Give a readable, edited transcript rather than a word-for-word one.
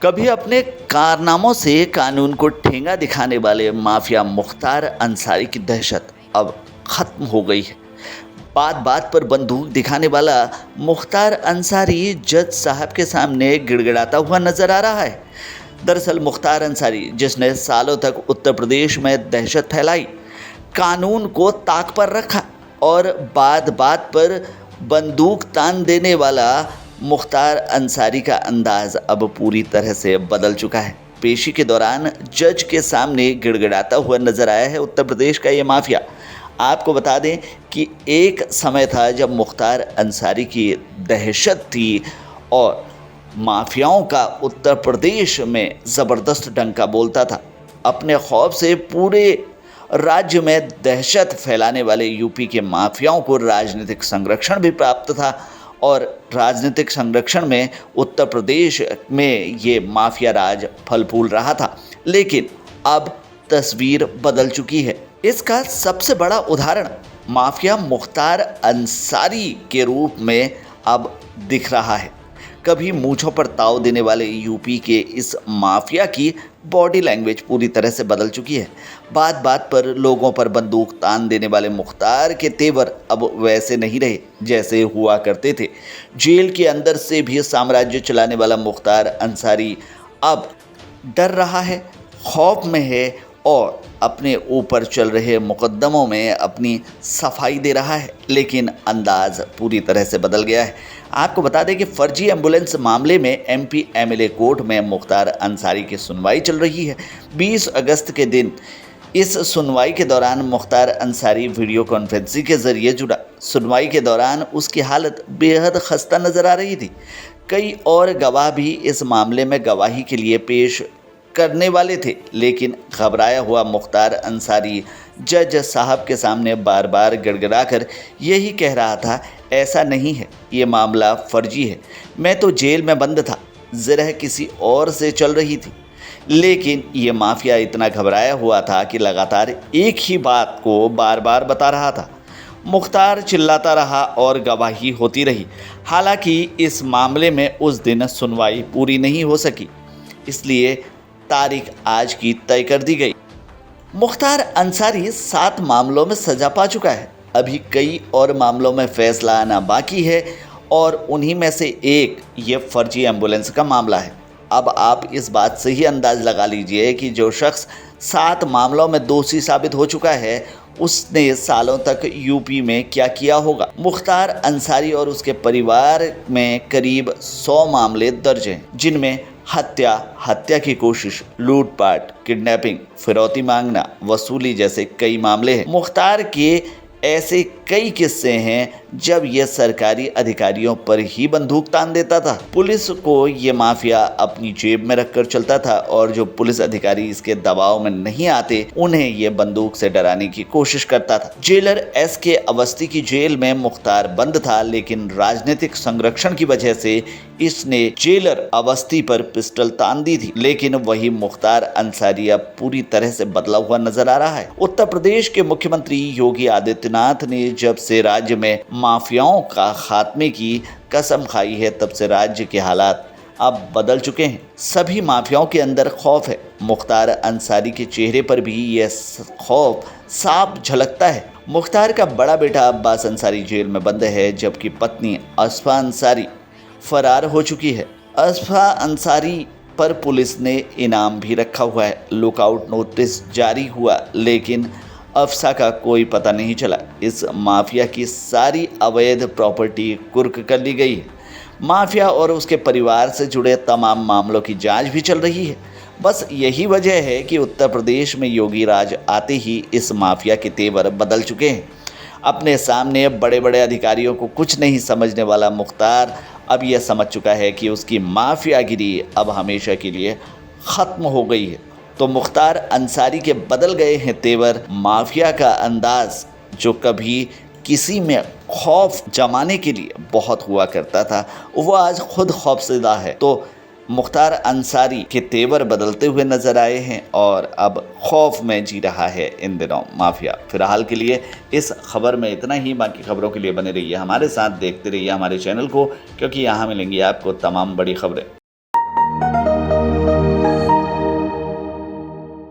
कभी अपने कारनामों से कानून को ठेंगा दिखाने वाले माफिया मुख्तार अंसारी की दहशत अब खत्म हो गई है। बात बात पर बंदूक दिखाने वाला मुख्तार अंसारी जज साहब के सामने गिड़गिड़ाता हुआ नजर आ रहा है। दरअसल मुख्तार अंसारी, जिसने सालों तक उत्तर प्रदेश में दहशत फैलाई, कानून को ताक पर रखा और बात बात पर बंदूक तान देने वाला मुख्तार अंसारी का अंदाज अब पूरी तरह से बदल चुका है। पेशी के दौरान जज के सामने गिड़गिड़ाता हुआ नजर आया है उत्तर प्रदेश का ये माफिया। आपको बता दें कि एक समय था जब मुख्तार अंसारी की दहशत थी और माफियाओं का उत्तर प्रदेश में ज़बरदस्त डंका बोलता था। अपने खौफ से पूरे राज्य में दहशत फैलाने वाले यूपी के माफियाओं को राजनीतिक संरक्षण भी प्राप्त था और राजनीतिक संरक्षण में उत्तर प्रदेश में ये माफिया राज फल फूल रहा था। लेकिन अब तस्वीर बदल चुकी है। इसका सबसे बड़ा उदाहरण माफिया मुख्तार अंसारी के रूप में अब दिख रहा है। कभी मूंछों पर ताव देने वाले यूपी के इस माफिया की बॉडी लैंग्वेज पूरी तरह से बदल चुकी है। बात बात पर लोगों पर बंदूक तान देने वाले मुख्तार के तेवर अब वैसे नहीं रहे जैसे हुआ करते थे। जेल के अंदर से भी साम्राज्य चलाने वाला मुख्तार अंसारी अब डर रहा है, खौफ में है और अपने ऊपर चल रहे मुकदमों में अपनी सफाई दे रहा है। लेकिन अंदाज पूरी तरह से बदल गया है। आपको बता दें कि फर्जी एम्बुलेंस मामले में एमपी एमएलए कोर्ट में मुख्तार अंसारी की सुनवाई चल रही है। 20 अगस्त के दिन इस सुनवाई के दौरान मुख्तार अंसारी वीडियो कॉन्फ्रेंसिंग के जरिए जुड़ा। सुनवाई के दौरान उसकी हालत बेहद खस्ता नजर आ रही थी। कई और गवाह भी इस मामले में गवाही के लिए पेश करने वाले थे, लेकिन घबराया हुआ मुख्तार अंसारी जज साहब के सामने बार बार गिड़गिड़ाकर यही कह रहा था, ऐसा नहीं है, ये मामला फर्जी है, मैं तो जेल में बंद था, ज़रह किसी और से चल रही थी। लेकिन ये माफिया इतना घबराया हुआ था कि लगातार एक ही बात को बार बार बता रहा था। मुख्तार चिल्लाता रहा और गवाही होती रही। हालांकि इस मामले में उस दिन सुनवाई पूरी नहीं हो सकी, इसलिए तारीख आज की तय कर दी गई। मुख्तार अंसारी 7 मामलों में सजा पा चुका है। अभी कई और मामलों में फैसला आना बाकी है और उन्हीं में से एक ये फर्जी एम्बुलेंस का मामला है। अब आप इस बात से ही अंदाज लगा लीजिए कि जो शख्स 7 मामलों में दोषी साबित हो चुका है, उसने सालों तक यूपी में क्या किया होगा। मुख्तार अंसारी और उसके परिवार में करीब 100 मामले दर्ज हैं, जिनमें हत्या की कोशिश, लूटपाट, किडनैपिंग, फिरौती मांगना, वसूली जैसे कई मामले हैं। मुख्तार के ऐसे कई किस्से हैं जब यह सरकारी अधिकारियों पर ही बंदूक तान देता था। पुलिस को ये माफिया अपनी जेब में रखकर चलता था और जो पुलिस अधिकारी इसके दबाव में नहीं आते, उन्हें ये बंदूक से डराने की कोशिश करता था। जेलर एसके अवस्थी की जेल में मुख्तार बंद था, लेकिन राजनीतिक संरक्षण की वजह से इसने जेलर अवस्थी पर पिस्टल तान दी थी। लेकिन वही मुख्तार अंसारी अब पूरी तरह से बदला हुआ नजर आ रहा है। उत्तर प्रदेश के मुख्यमंत्री योगी आदित्यनाथ ने जब से राज्य में माफियाओं का खात्मे की कसम खाई है, तब से राज्य के हालात अब बदल चुके हैं। सभी माफियाओं के अंदर खौफ है। मुख्तार अंसारी के चेहरे पर भी यह खौफ साफ झलकता है। मुख्तार का बड़ा बेटा अब्बास अंसारी जेल में बंद है, जबकि पत्नी असफा अंसारी फरार हो चुकी है। असफा अंसारी पर पुलिस ने इनाम भी रखा हुआ है। लुकआउट नोटिस जारी हुआ, लेकिन अफसा का कोई पता नहीं चला। इस माफिया की सारी अवैध प्रॉपर्टी कुर्क कर ली गई है। माफिया और उसके परिवार से जुड़े तमाम मामलों की जांच भी चल रही है। बस यही वजह है कि उत्तर प्रदेश में योगी राज आते ही इस माफिया के तेवर बदल चुके हैं। अपने सामने बड़े बड़े अधिकारियों को कुछ नहीं समझने वाला मुख्तार अब यह समझ चुका है कि उसकी माफियागिरी अब हमेशा के लिए ख़त्म हो गई है। तो मुख्तार अंसारी के बदल गए हैं तेवर। माफिया का अंदाज जो कभी किसी में खौफ जमाने के लिए बहुत हुआ करता था, वो आज खुद खौफज़दा है। तो मुख्तार अंसारी के तेवर बदलते हुए नजर आए हैं और अब खौफ में जी रहा है इन दिनों माफिया। फिलहाल के लिए इस खबर में इतना ही। बाकी खबरों के लिए बने रहिए हमारे साथ, देखते रहिए हमारे चैनल को, क्योंकि यहाँ मिलेंगी आपको तमाम बड़ी खबरें।